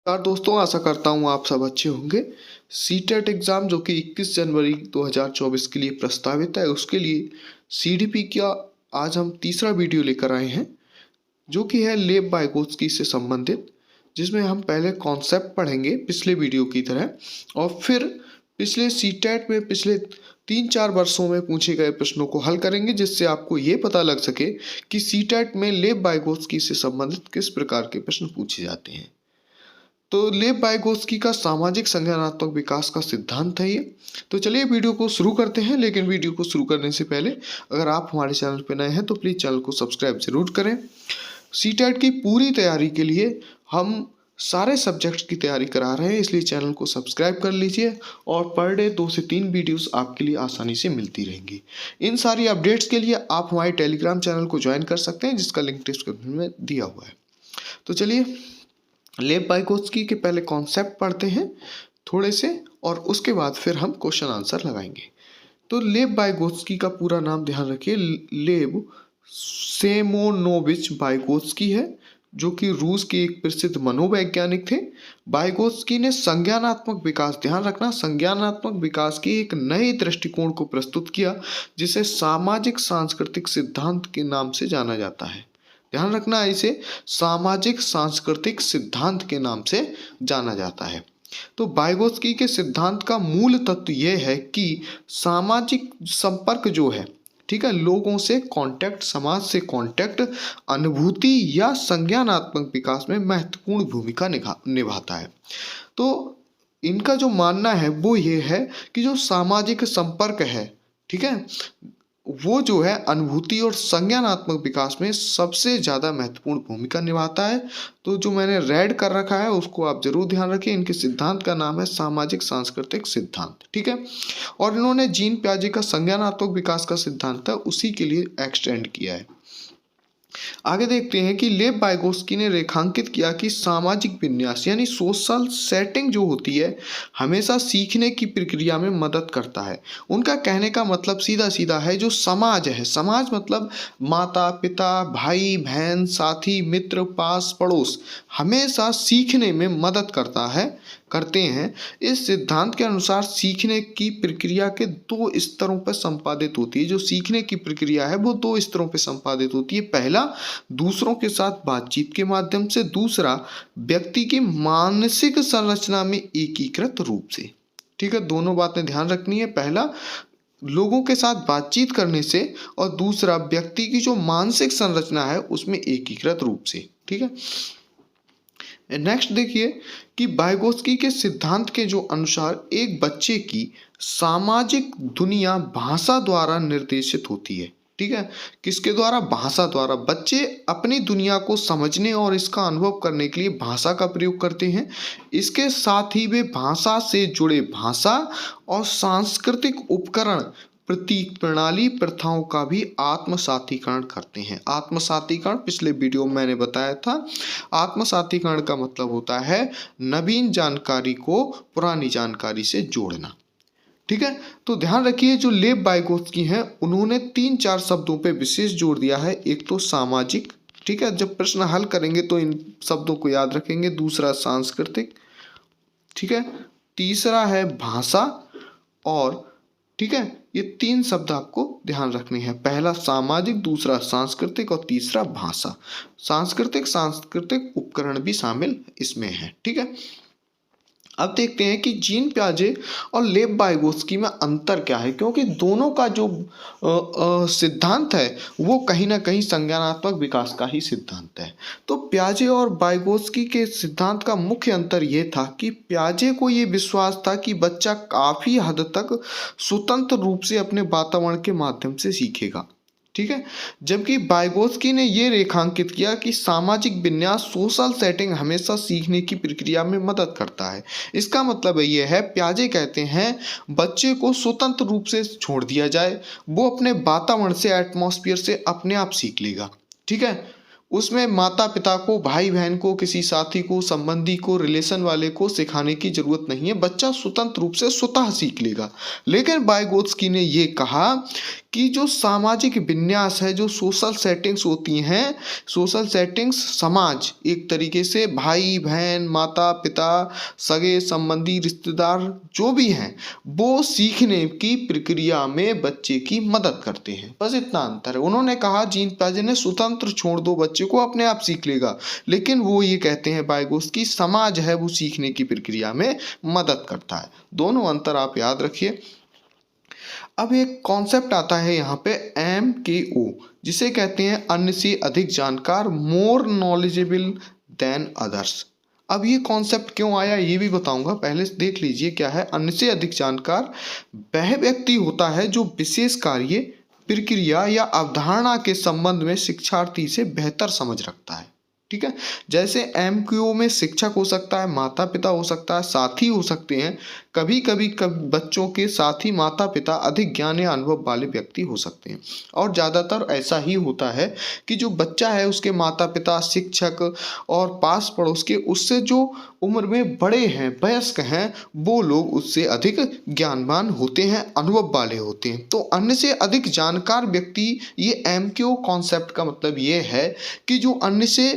दोस्तों, आशा करता हूँ आप सब अच्छे होंगे। सीटेट एग्ज़ाम जो कि 21 जनवरी 2024 के लिए प्रस्तावित है, उसके लिए सीडीपी का आज हम तीसरा वीडियो लेकर आए हैं, जो कि है लेब वाइगोत्स्की से संबंधित, जिसमें हम पहले कॉन्सेप्ट पढ़ेंगे पिछले वीडियो की तरह और फिर पिछले सीटेट में पिछले 3-4 वर्षों में पूछे गए प्रश्नों को हल करेंगे, जिससे आपको ये पता लग सके कि सीटेट में लेब वाइगोत्स्की से संबंधित किस प्रकार के प्रश्न पूछे जाते हैं। तो लेब वाइगोत्स्की का सामाजिक संज्ञानात्मक विकास का सिद्धांत है ये। तो चलिए वीडियो को शुरू करते हैं, लेकिन वीडियो को शुरू करने से पहले अगर आप हमारे चैनल पर नए हैं तो प्लीज़ चैनल को सब्सक्राइब जरूर करें। सीटेट की पूरी तैयारी के लिए हम सारे सब्जेक्ट्स की तैयारी करा रहे हैं, इसलिए चैनल को सब्सक्राइब कर लीजिए और पर डे 2 से 3 वीडियोस आपके लिए आसानी से मिलती रहेंगी। इन सारी अपडेट्स के लिए आप हमारे टेलीग्राम चैनल को ज्वाइन कर सकते हैं, जिसका लिंक डिस्क्रिप्शन में दिया हुआ है। तो चलिए लेब वाइगोत्स्की के पहले कॉन्सेप्ट पढ़ते हैं थोड़े से, और उसके बाद फिर हम क्वेश्चन आंसर लगाएंगे। तो लेब वाइगोत्स्की का पूरा नाम ध्यान रखिए, लेब सेमोनोविच वाइगोत्स्की है, जो कि रूस के एक प्रसिद्ध मनोवैज्ञानिक थे। वाइगोत्स्की ने संज्ञानात्मक विकास, ध्यान रखना, संज्ञानात्मक विकास के एक नए दृष्टिकोण को प्रस्तुत किया, जिसे सामाजिक सांस्कृतिक सिद्धांत के नाम से जाना जाता है। ध्यान रखना, इसे सामाजिक सांस्कृतिक सिद्धांत के नाम से जाना जाता है। तो वाइगोत्स्की के सिद्धांत का मूल तत्व यह है कि सामाजिक संपर्क जो है, ठीक है, लोगों से कांटेक्ट, समाज से कांटेक्ट, अनुभूति या संज्ञानात्मक विकास में महत्वपूर्ण भूमिका निभाता है। तो इनका जो मानना है वो ये है कि जो सामाजिक संपर्क है, ठीक है, वो जो है अनुभूति और संज्ञानात्मक विकास में सबसे ज़्यादा महत्वपूर्ण भूमिका निभाता है। तो जो मैंने रेड कर रखा है उसको आप जरूर ध्यान रखिए। इनके सिद्धांत का नाम है सामाजिक सांस्कृतिक सिद्धांत, ठीक है। और इन्होंने जीन पियाजे का संज्ञानात्मक विकास का सिद्धांत था, उसी के लिए एक्सटेंड किया है। आगे देखते हैं कि लेब वाइगोत्स्की ने रेखांकित किया कि सामाजिक विन्यास यानी सोशल सेटिंग जो होती है, हमेशा सीखने की प्रक्रिया में मदद करता है। उनका कहने का मतलब सीधा सीधा है, जो समाज है, समाज मतलब माता पिता, भाई बहन, साथी, मित्र, पास पड़ोस, हमेशा सीखने में मदद करते हैं। इस सिद्धांत के अनुसार सीखने की प्रक्रिया के 2 स्तरों पर संपादित होती है। जो सीखने की प्रक्रिया है वो 2 स्तरों पर संपादित होती है। पहला, दूसरों के साथ बातचीत के माध्यम से, दूसरा व्यक्ति की मानसिक संरचना में एकीकृत रूप से, ठीक है। दोनों बातें ध्यान रखनी है, पहला लोगों के साथ बातचीत करने से और दूसरा व्यक्ति की जो मानसिक संरचना है उसमें एकीकृत रूप से, ठीक है। नेक्स्ट देखिए कि वाइगोत्स्की के सिद्धांत के जो अनुसार एक बच्चे की सामाजिक दुनिया भाषा द्वारा निर्देशित होती है, ठीक है। किसके द्वारा? भाषा द्वारा। बच्चे अपनी दुनिया को समझने और इसका अनुभव करने के लिए भाषा का प्रयोग करते हैं। इसके साथ ही वे भाषा से जुड़े भाषा और सांस्कृतिक उपकरण, प्रतीक, प्रणाली, प्रथाओं का भी आत्मसातीकरण करते हैं। आत्मसातीकरण पिछले वीडियो में मैंने बताया था। आत्मसातीकरण का मतलब होता है नवीन जानकारी को पुरानी जानकारी से जोड़ना, ठीक है। तो ध्यान रखिए, जो लेब वाइगोत्स्की हैं उन्होंने 3-4 शब्दों पे विशेष जोर दिया है। एक तो सामाजिक, ठीक है, जब प्रश्न हल करेंगे तो इन शब्दों को याद रखेंगे। दूसरा सांस्कृतिक, ठीक है। तीसरा है भाषा, और ठीक है, ये 3 शब्द आपको ध्यान रखने हैं। पहला सामाजिक, दूसरा सांस्कृतिक और तीसरा भाषा। सांस्कृतिक उपकरण भी शामिल इसमें है, ठीक है। अब देखते हैं कि जीन पियाजे और लेब वाइगोत्स्की में अंतर क्या है, क्योंकि दोनों का जो सिद्धांत है वो कहीं ना कहीं संज्ञानात्मक विकास का ही सिद्धांत है। तो पियाजे और वाइगोत्स्की के सिद्धांत का मुख्य अंतर ये था कि पियाजे को ये विश्वास था कि बच्चा काफ़ी हद तक स्वतंत्र रूप से अपने वातावरण के माध्यम से सीखेगा, ठीक है। जबकि वाइगोत्स्की ने यह रेखांकित किया कि सामाजिक विन्यास, सोशल सेटिंग हमेशा सीखने की प्रक्रिया में मदद करता है। इसका मतलब यह है, पियाजे कहते हैं बच्चे को स्वतंत्र रूप से छोड़ दिया जाए, वो अपने वातावरण से, एटमॉस्फेयर से अपने आप सीख लेगा, ठीक है। उसमें माता पिता को, भाई बहन को, किसी साथी को, संबंधी को, रिलेशन वाले को सिखाने की जरूरत नहीं है, बच्चा स्वतंत्र रूप से स्वतः सीख लेगा। लेकिन वाइगोत्स्की ने ये कहा कि जो सामाजिक विन्यास है, जो सोशल सेटिंग्स होती हैं, सोशल सेटिंग्स समाज एक तरीके से भाई बहन माता पिता सगे संबंधी रिश्तेदार जो भी हैं वो सीखने की प्रक्रिया में बच्चे की मदद करते हैं। बस इतना अंतर है। उन्होंने कहा जीन पियाजे ने स्वतंत्र छोड़ दो बच्चे को, अपने आप सीख लेगा, लेकिन वो ये कहते हैं बायगोस की समाज है वो सीखने की प्रक्रिया में मदद करता है। दोनों अंतर आप याद रखिए। अब एक कॉन्सेप्ट आता है यहाँ पे MKO, जिसे कहते हैं अन्य से अधिक जानकार, मोर नॉलेजेबल देन अदर्स। अब ये कॉन्सेप्ट क्यों आया ये भी बताऊंगा, पहले देख लीजिए क्या है। अन्य से अधिक जानकार वह व्यक्ति होता है जो विशेष कार्य प्रक्रिया या अवधारणा के संबंध में शिक्षार्थी से बेहतर समझ रखता है। ठीक है, जैसे MKO में शिक्षक हो सकता है, माता पिता हो सकता है, साथी हो सकते हैं। कभी कभी बच्चों के साथी माता पिता अधिक ज्ञान या अनुभव वाले व्यक्ति हो सकते हैं, और ज़्यादातर ऐसा ही होता है कि जो बच्चा है उसके माता पिता शिक्षक और पास पड़ोस के उससे जो उम्र में बड़े हैं, वयस्क हैं, वो लोग उससे अधिक ज्ञानवान होते हैं, अनुभव वाले होते हैं। तो अन्य से अधिक जानकार व्यक्ति, ये MKO कॉन्सेप्ट का मतलब ये है कि जो अन्य से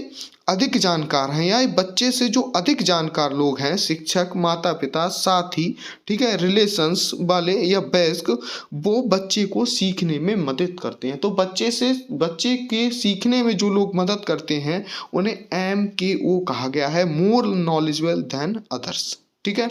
अधिक जानकार हैं या बच्चे से जो अधिक जानकार लोग हैं, शिक्षक माता पिता साथी, ठीक है, रिलेशंस वाले या वयस्क, वो बच्चे को सीखने में मदद करते हैं। तो बच्चे के सीखने में जो लोग मदद करते हैं उन्हें MKO कहा गया है, मोर नॉलेजेबल देन अदर्स। ठीक है,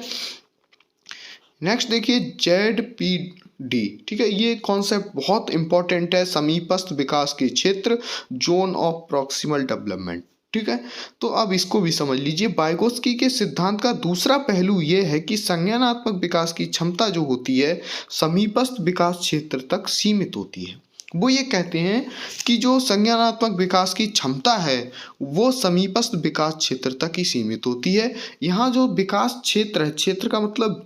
नेक्स्ट देखिए ZPD। ठीक है, ये कॉन्सेप्ट बहुत इंपॉर्टेंट है, समीपस्थ विकास के क्षेत्र, जोन ऑफ प्रॉक्सिमल डेवलपमेंट। ठीक है, तो अब इसको भी समझ लीजिए। वाइगोत्स्की के सिद्धांत का दूसरा पहलू यह है कि संज्ञानात्मक विकास की क्षमता जो होती है समीपस्थ विकास क्षेत्र तक सीमित होती है। वो ये कहते हैं कि जो संज्ञानात्मक विकास की क्षमता है वो समीपस्थ विकास क्षेत्र तक ही सीमित होती है। यहाँ जो विकास क्षेत्र है, क्षेत्र का मतलब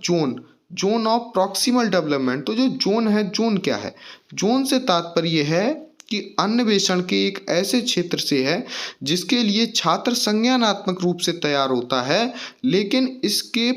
जोन ऑफ प्रॉक्सिमल डेवलपमेंट। तो जो जोन है, जोन क्या है? जोन से तात्पर्य है कि अन्वेषण के एक ऐसे क्षेत्र से है जिसके लिए छात्र संज्ञानात्मक रूप से तैयार होता है, लेकिन इसके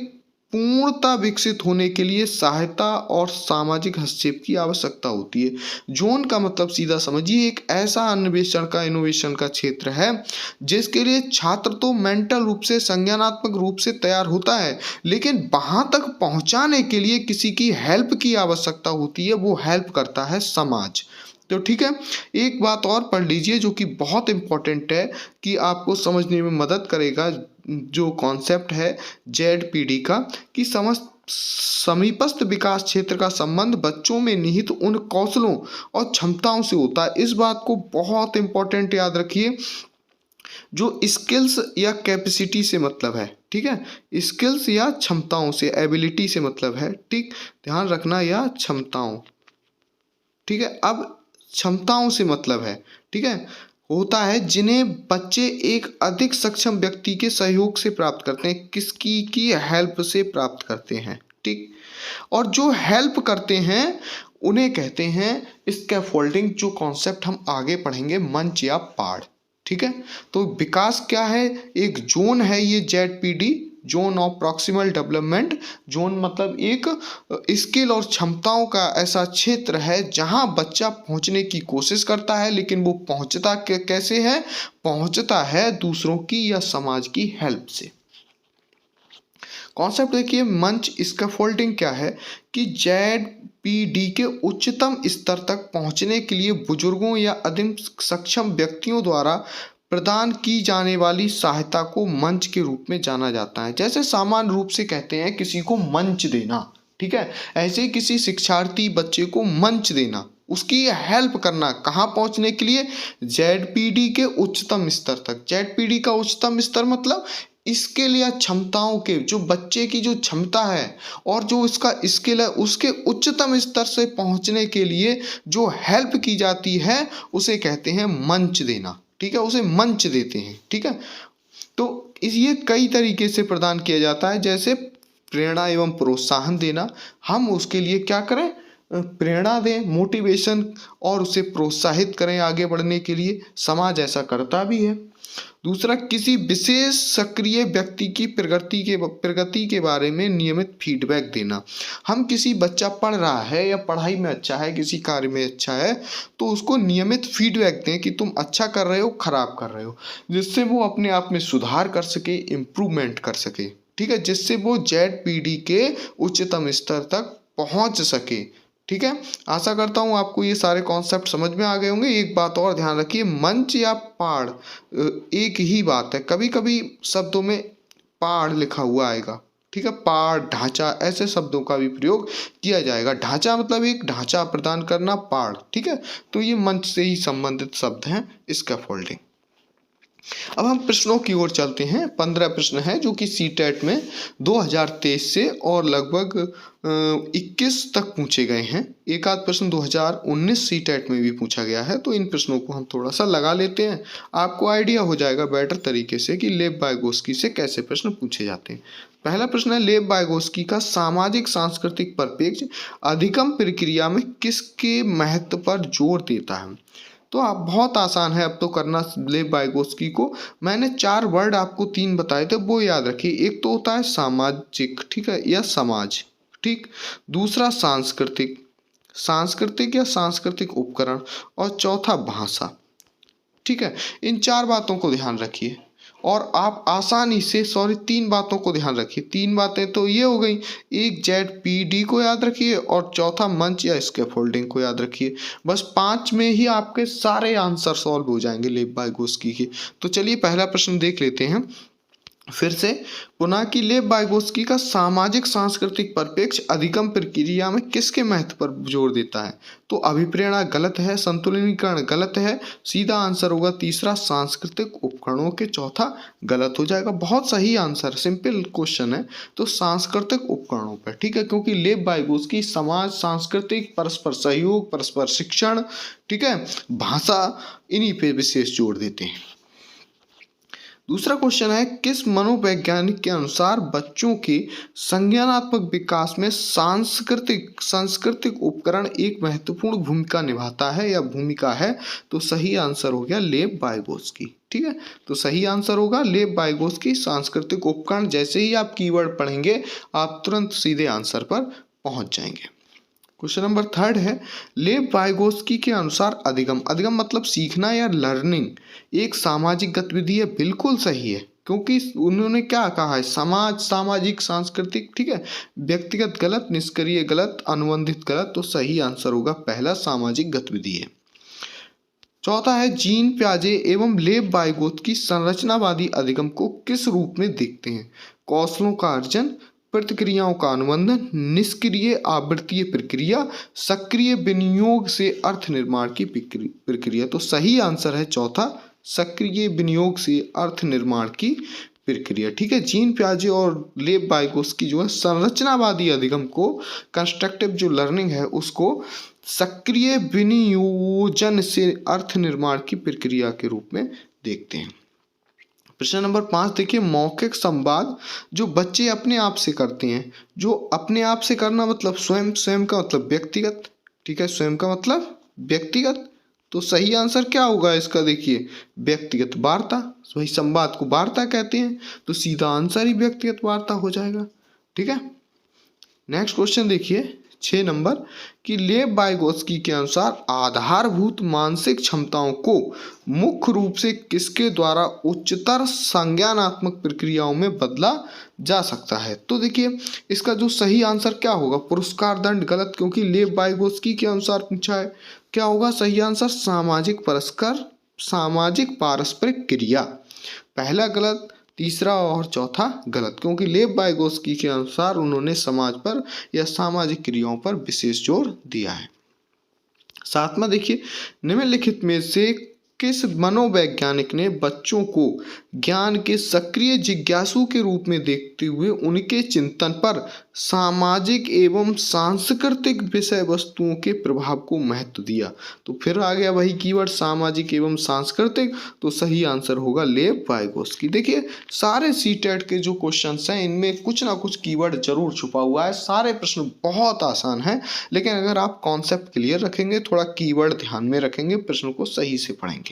पूर्णता विकसित होने के लिए सहायता और सामाजिक हस्तक्षेप की आवश्यकता होती है। जोन का मतलब सीधा समझिए एक ऐसा अन्वेषण का, इनोवेशन का क्षेत्र है जिसके लिए छात्र तो मेंटल रूप से, संज्ञानात्मक रूप से तैयार होता है, लेकिन वहां तक पहुंचाने के लिए किसी की हेल्प की आवश्यकता होती है। वो हेल्प करता है समाज। तो ठीक है, एक बात और पढ़ लीजिए जो कि बहुत इंपॉर्टेंट है कि आपको समझने में मदद करेगा, जो कॉन्सेप्ट है ZPD का, कि समीपस्थ विकास क्षेत्र का संबंध बच्चों में निहित उन कौशलों और क्षमताओं से होता है। इस बात को बहुत इंपॉर्टेंट याद रखिए, जो स्किल्स या कैपेसिटी से मतलब है। ठीक है, स्किल्स या क्षमताओं से, एबिलिटी से मतलब है, ठीक ध्यान रखना, या क्षमताओं। ठीक है, अब क्षमताओं से मतलब है, ठीक है, होता है जिन्हें बच्चे एक अधिक सक्षम व्यक्ति के सहयोग से प्राप्त करते हैं, किसकी की हेल्प से प्राप्त करते हैं। ठीक, और जो हेल्प करते हैं उन्हें कहते हैं स्कैफोल्डिंग, जो कॉन्सेप्ट हम आगे पढ़ेंगे, मंच या पाड़। ठीक है, तो विकास क्या है? एक जोन है ये ZPD, zone of proximal development. Zone मतलब एक स्किल और क्षमताओं का ऐसा क्षेत्र है जहां बच्चा पहुंचने की कोशिश करता है, लेकिन वो पहुंचता कैसे है? पहुंचता है दूसरों की या समाज की हेल्प से। कॉन्सेप्ट देखिए, मंच स्कैफोल्डिंग क्या है कि ZPD के उच्चतम स्तर तक पहुंचने के लिए बुजुर्गों या अधिक सक्षम व्यक्तियों द्वारा प्रदान की जाने वाली सहायता को मंच के रूप में जाना जाता है। जैसे सामान्य रूप से कहते हैं किसी को मंच देना, ठीक है, ऐसे किसी शिक्षार्थी बच्चे को मंच देना, उसकी हेल्प करना, कहाँ पहुंचने के लिए? ZPD के उच्चतम स्तर तक। ZPD का उच्चतम स्तर मतलब स्किल या क्षमताओं के, जो बच्चे की जो क्षमता है और जो इसका स्किल है उसके उच्चतम स्तर से पहुंचने के लिए जो हेल्प की जाती है उसे कहते हैं मंच देना। ठीक है, उसे मंच देते हैं। ठीक है, तो ये कई तरीके से प्रदान किया जाता है, जैसे प्रेरणा एवं प्रोत्साहन देना। हम उसके लिए क्या करें? प्रेरणा दें, मोटिवेशन, और उसे प्रोत्साहित करें आगे बढ़ने के लिए। समाज ऐसा करता भी है। दूसरा, किसी विशेष सक्रिय व्यक्ति की प्रगति के बारे में नियमित फीडबैक देना। हम किसी बच्चा पढ़ रहा है या पढ़ाई में अच्छा है, किसी कार्य में अच्छा है, तो उसको नियमित फीडबैक दें कि तुम अच्छा कर रहे हो, खराब कर रहे हो, जिससे वो अपने आप में सुधार कर सके, इम्प्रूवमेंट कर सके। ठीक है, जिससे वो ZPD के उच्चतम स्तर तक पहुंच सके। ठीक है, आशा करता हूँ आपको ये सारे कॉन्सेप्ट समझ में आ गए होंगे। एक बात और ध्यान रखिए, मंच या पहाड़ एक ही बात है। कभी कभी शब्दों में पहाड़ लिखा हुआ आएगा। ठीक है, पहाड़, ढांचा, ऐसे शब्दों का भी प्रयोग किया जाएगा। ढांचा मतलब एक ढांचा प्रदान करना, पहाड़। ठीक है, तो ये मंच से ही संबंधित शब्द हैं, स्कैफोल्डिंग। अब हम प्रश्नों की ओर चलते हैं। 15 प्रश्न हैं जो कि CTET में 2023 से और लगभग 21 तक पूछे गए हैं। एक आध प्रश्न 2019 CTET में भी पूछा गया है, तो इन प्रश्नों को हम थोड़ा सा लगा लेते हैं। आपको आइडिया हो जाएगा बेटर तरीके से कि लेब-वाइगोस्की से कैसे प्रश्न पूछे जाते हैं। पहला प्रश्न है, लेब-वाइगोस्की का सामाजिक सांस्कृतिक परिप्रेक्ष्य अधिगम प्रक्रिया में किसके महत्व पर जोर देता है? तो आप बहुत आसान है अब तो करना लेब-वाइगोस्की को। मैंने 4 वर्ड आपको 3 बताए थे, वो याद रखिए। एक तो होता है सामाजिक, ठीक है, या समाज। ठीक, दूसरा सांस्कृतिक, सांस्कृतिक या सांस्कृतिक उपकरण, और चौथा भाषा। ठीक है, इन 4 बातों को ध्यान रखिए और आप आसानी से 3 बातों को ध्यान रखिए। 3 बातें तो ये हो गई, एक ZPD को याद रखिए और चौथा मंच या स्कैफोल्डिंग को याद रखिए। बस 5 में ही आपके सारे आंसर सॉल्व हो जाएंगे लेब-वाइगोस्की के। तो चलिए पहला प्रश्न देख लेते हैं फिर से पुनः कि लेब-वाइगोस्की का सामाजिक सांस्कृतिक परिप्रेक्ष्य अधिगम प्रक्रिया में किसके महत्व पर जोर देता है? तो अभिप्रेरणा गलत है, संतुलिनीकरण गलत है, सीधा आंसर होगा तीसरा सांस्कृतिक उपकरणों के, चौथा गलत हो जाएगा। बहुत सही आंसर, सिंपल क्वेश्चन है। तो सांस्कृतिक उपकरणों पर, ठीक है, क्योंकि लेब-वाइगोस्की समाज, सांस्कृतिक, परस्पर सहयोग, परस्पर शिक्षण, ठीक है, भाषा, इन्हीं पे विशेष जोर देते हैं। दूसरा क्वेश्चन है, किस मनोवैज्ञानिक के अनुसार बच्चों के संज्ञानात्मक विकास में सांस्कृतिक उपकरण एक महत्वपूर्ण भूमिका निभाता है या भूमिका है? तो सही आंसर हो गया लेब-वाइगोस्की। ठीक है, तो सही आंसर होगा लेब-वाइगोस्की, सांस्कृतिक उपकरण। जैसे ही आप कीवर्ड पढ़ेंगे आप तुरंत सीधे आंसर पर पहुंच जाएंगे। क्वेश्चन नंबर 3 है, लेब-वाइगोस्की के अनुसार अधिगम मतलब सीखना या लर्निंग एक सामाजिक गतिविधि है। बिल्कुल सही है, क्योंकि उन्होंने क्या कहा है, समाज, सामाजिक, सांस्कृतिक। ठीक है, व्यक्तिगत गलत, निष्क्रिय गलत, अनुबंधित गलत। तो सही आंसर होगा पहला, सामाजिक गतिविधि है। चौथा है, जीन प्याजे एवं लेब-वाइगोस्की संरचनावादी अधिगम को किस रूप में देखते हैं? कौशलों का अर्जन, प्रतिक्रियाओं का अनुबंधन, निष्क्रिय आवृत्तीय प्रक्रिया, सक्रिय विनियोग से अर्थ निर्माण की प्रक्रिया। तो सही आंसर है चौथा, सक्रिय विनियोग से अर्थ निर्माण की प्रक्रिया। ठीक है, जीन प्याजे और लेब-वाइगोस्की जो है संरचनावादी अधिगम को, कंस्ट्रक्टिव जो लर्निंग है उसको सक्रिय विनियोजन से अर्थ निर्माण की प्रक्रिया के रूप में देखते हैं। प्रश्न नंबर 5 देखिए, मौखिक संवाद जो बच्चे अपने आप से करते हैं, जो अपने आप से करना मतलब स्वयं, स्वयं का मतलब व्यक्तिगत। ठीक है, स्वयं का मतलब व्यक्तिगत। तो सही आंसर क्या होगा इसका? देखिए, व्यक्तिगत वार्ता, वही संवाद को वार्ता कहते हैं, तो सीधा आंसर ही व्यक्तिगत वार्ता हो जाएगा। ठीक है, नेक्स्ट क्वेश्चन देखिए 6 नंबर कि लेब-वाइगोस्की के अनुसार आधारभूत मानसिक क्षमताओं को मुख्य रूप से किसके द्वारा उच्चतर संज्ञानात्मक प्रक्रियाओं में बदला जा सकता है? तो देखिए इसका जो सही आंसर क्या होगा, पुरस्कार दंड गलत, क्योंकि लेब-वाइगोस्की के अनुसार पूछा है। क्या होगा सही आंसर? सामाजिक पारस्परिक क्रिया। पहला गलत, तीसरा और चौथा गलत, क्योंकि लेब-वाइगोस्की के अनुसार उन्होंने समाज पर या सामाजिक क्रियाओं पर विशेष जोर दिया है। 7वां देखिए, निम्नलिखित में से किस मनोवैज्ञानिक ने बच्चों को ज्ञान के सक्रिय जिज्ञासु के रूप में देखते हुए उनके चिंतन पर सामाजिक एवं सांस्कृतिक विषय वस्तुओं के प्रभाव को महत्व दिया? तो फिर आ गया वही कीवर्ड, सामाजिक एवं सांस्कृतिक। तो सही आंसर होगा लेब-वाइगोस्की। देखिए सारे CTET के जो क्वेश्चंस हैं इनमें कुछ ना कुछ कीवर्ड जरूर छुपा हुआ है। सारे प्रश्न बहुत आसान हैं, लेकिन अगर आप कॉन्सेप्ट क्लियर रखेंगे, थोड़ा कीवर्ड ध्यान में रखेंगे, प्रश्न को सही से पढ़ेंगे।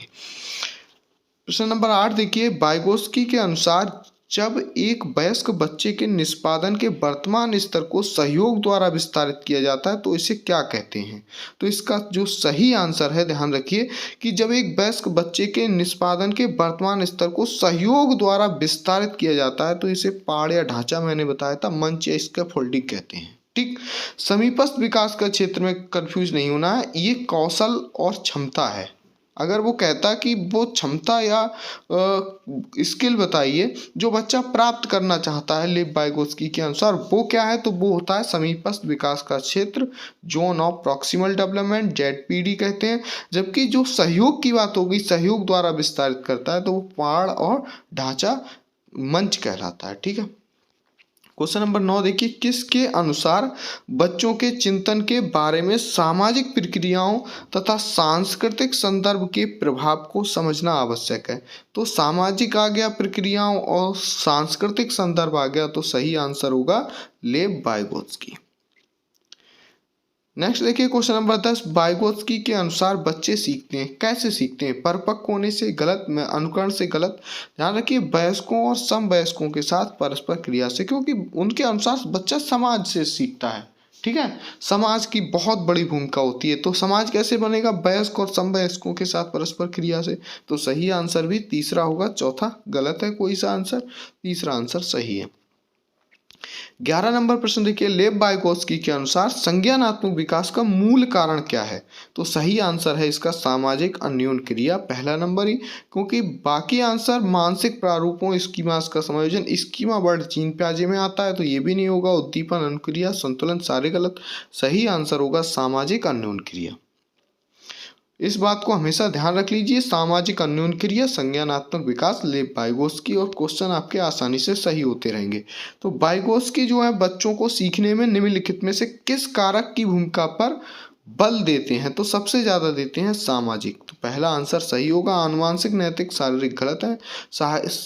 प्रश्न नंबर 8 देखिए, वाइगोत्स्की के अनुसार जब एक वयस्क बच्चे के निष्पादन के वर्तमान स्तर को सहयोग द्वारा विस्तारित किया जाता है तो इसे क्या कहते हैं? तो इसका जो सही आंसर है, ध्यान रखिए कि जब एक वयस्क बच्चे के निष्पादन के वर्तमान स्तर को सहयोग द्वारा विस्तारित किया जाता है तो इसे पाड़ या ढांचा, मैंने बताया था, मंच या स्कैफोल्डिंग कहते हैं। ठीक, समीपस्थ विकास का क्षेत्र में कंफ्यूज नहीं होना है, ये कौशल और क्षमता है। अगर वो कहता कि वो क्षमता या स्किल बताइए जो बच्चा प्राप्त करना चाहता है लेव वाइगोत्स्की के अनुसार, वो क्या है, तो वो होता है समीपस्थ विकास का क्षेत्र, zone of proximal development, ZPD कहते हैं। जबकि जो सहयोग की बात होगी, सहयोग द्वारा विस्तारित करता है, तो वो पाड़ और ढांचा मंच कहलाता है। ठीक है, क्वेश्चन नंबर 9 देखिए, किसके अनुसार बच्चों के चिंतन के बारे में सामाजिक प्रक्रियाओं तथा सांस्कृतिक संदर्भ के प्रभाव को समझना आवश्यक है? तो सामाजिक आ गया, प्रक्रियाओं और सांस्कृतिक संदर्भ आ गया, तो सही आंसर होगा लेव वाइगोत्स्की। नेक्स्ट देखिए क्वेश्चन नंबर 10, वाइगोत्स्की के अनुसार बच्चे सीखते हैं, कैसे सीखते हैं? परिपक्व होने से, गलत में, अनुकरण से, गलत। ध्यान रखिए, वयस्कों और समवयस्कों के साथ परस्पर क्रिया से, क्योंकि उनके अनुसार बच्चा समाज से सीखता है। ठीक है, समाज की बहुत बड़ी भूमिका होती है, तो समाज कैसे बनेगा? वयस्क और समवयस्कों के साथ परस्पर क्रिया से। तो सही आंसर भी तीसरा होगा, चौथा गलत है कोई सा आंसर, तीसरा आंसर सही है। 11 नंबर प्रश्न देखिए, लेव वाइगोत्स्की के अनुसार संज्ञानात्मक विकास का मूल कारण क्या है? तो सही आंसर है इसका सामाजिक अन्योन क्रिया, पहला नंबर ही, क्योंकि बाकी आंसर मानसिक प्रारूपों, स्कीमास का समायोजन, स्कीमा वर्ड चीन प्याजे में आता है तो ये भी नहीं होगा, उद्दीपन, अनुक्रिया, संतुलन, सारे गलत। सही आंसर होगा सामाजिक अन्योन क्रिया। इस बात को हमेशा ध्यान रख लीजिए, सामाजिक अन्योन क्रिया, संज्ञानात्मक विकास, लेव वाइगोत्स्की, और क्वेश्चन आपके आसानी से सही होते रहेंगे। तो वाइगोत्स्की जो है बच्चों को सीखने में निम्नलिखित में से किस कारक की भूमिका पर बल देते हैं? तो सबसे ज्यादा देते हैं सामाजिक, तो पहला आंसर सही होगा। आनुवांशिक, नैतिक, शारीरिक गलत है।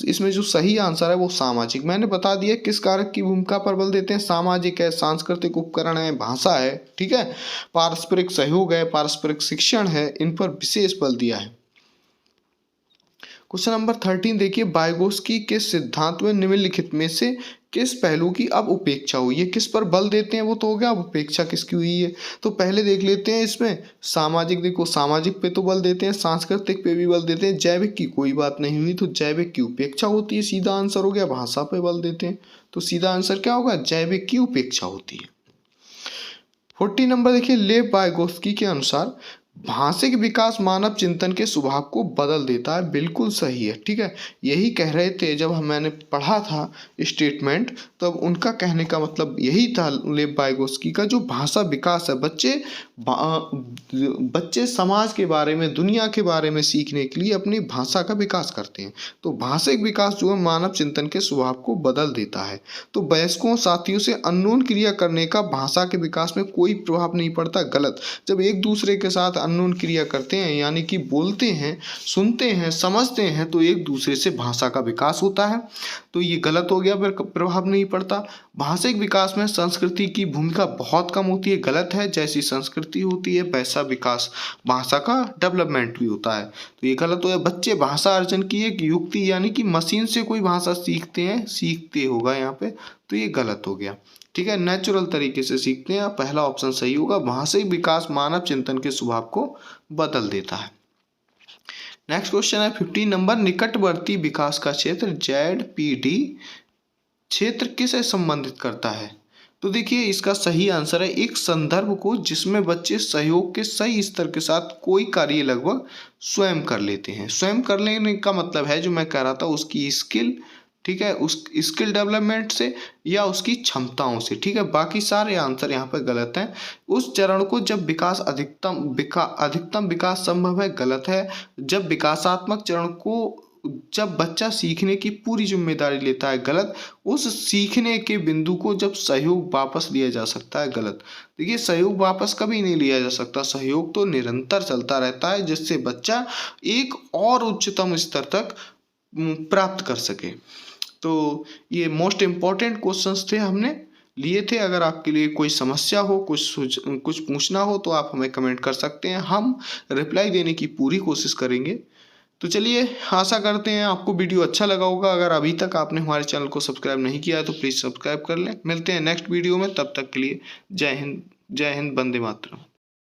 इसमें जो सही आंसर है वो सामाजिक। मैंने बता दिया किस कारक की भूमिका पर बल देते हैं, सामाजिक है, सांस्कृतिक उपकरण है, भाषा है, ठीक है, पारस्परिक सहयोग है, पारस्परिक शिक्षण है, इन पर विशेष बल दिया है। क्वेश्चन नंबर 13 देखिए, वाइगोत्स्की के सिद्धांत में निम्नलिखित में से किस पहलू की अब उपेक्षा हुई है? किस पर बल देते हैं? वो तो हो गया, अब उपेक्षा किसकी हुई है? तो पहले देख लेते हैं इसमें सामाजिक। देखो, सामाजिक पे तो बल देते हैं, सांस्कृतिक पे भी बल देते हैं, जैविक की कोई बात नहीं हुई तो जैविक की उपेक्षा होती है, सीधा आंसर हो गया। भाषा पे बल देते हैं तो सीधा आंसर क्या होगा? जैविक की उपेक्षा होती है। 40 नंबर देखिए, लेव वाइगोत्स्की के अनुसार भाषिक विकास मानव चिंतन के स्वभाव को बदल देता है, बिल्कुल सही है। ठीक है, यही कह रहे थे जब मैंने पढ़ा था स्टेटमेंट, तब उनका कहने का मतलब यही था लेव वाइगोत्स्की का, जो भाषा विकास है, बच्चे समाज के बारे में, दुनिया के बारे में सीखने के लिए अपनी भाषा का विकास करते हैं। तो भाषिक विकास जो है मानव चिंतन के स्वभाव को बदल देता है। तो वयस्कों साथियों से अननोन क्रिया करने का भाषा के विकास में कोई प्रभाव नहीं पड़ता, गलत। जब एक दूसरे के साथ अननोन क्रिया करते हैं, यानी कि बोलते हैं, सुनते हैं, समझते हैं, तो एक दूसरे से भाषा का विकास होता है, तो ये गलत हो गया, फिर प्रभाव नहीं पड़ता। भाषिक विकास में संस्कृति की भूमिका बहुत कम होती है, गलत है। जैसी संस्कृति होती है वैसा विकास भाषा का डेवलपमेंट भी होता है, तो ये गलत हो गया। बच्चे भाषा अर्जन की एक युक्ति, यानी कि मशीन से कोई भाषा सीखते हैं, सीखते होगा यहाँ पे, तो ये गलत हो गया। ठीक है, नेचुरल तरीके से सीखते हैं, पहला ऑप्शन सही होगा। भाषिक विकास मानव चिंतन के स्वभाव को बदल देता है। नेक्स्ट क्वेश्चन है 15 नंबर, निकटवर्ती विकास का क्षेत्र ZPD क्षेत्र किसे संबंधित करता है? तो देखिए इसका सही आंसर है एक संदर्भ को जिसमें बच्चे सहयोग के सही स्तर के साथ कोई कार्य लगभग स्वयं कर लेते हैं। स्वयं कर लेने का मतलब है, जो मैं कह रहा था, उसकी स्किल, ठीक है, उस स्किल डेवलपमेंट से या उसकी क्षमताओं से। ठीक है, बाकी सारे आंसर यहाँ पर गलत हैं। उस चरण को जब अधिकतम विकास संभव है, गलत है। जब विकासात्मक चरण को जब बच्चा सीखने की पूरी जिम्मेदारी लेता है, गलत। उस सीखने के बिंदु को जब सहयोग वापस लिया जा सकता है, गलत। देखिए, सहयोग वापस कभी नहीं लिया जा सकता, सहयोग तो निरंतर चलता रहता है, जिससे बच्चा एक और उच्चतम स्तर तक प्राप्त कर सके। तो ये मोस्ट इम्पॉर्टेंट क्वेश्चंस थे, हमने लिए थे। अगर आपके लिए कोई समस्या हो, कुछ पूछना हो, तो आप हमें कमेंट कर सकते हैं, हम रिप्लाई देने की पूरी कोशिश करेंगे। तो चलिए, आशा करते हैं आपको वीडियो अच्छा लगा होगा। अगर अभी तक आपने हमारे चैनल को सब्सक्राइब नहीं किया है तो प्लीज़ सब्सक्राइब कर लें। मिलते हैं नेक्स्ट वीडियो में, तब तक के लिए जय हिंद, वंदे मातरम।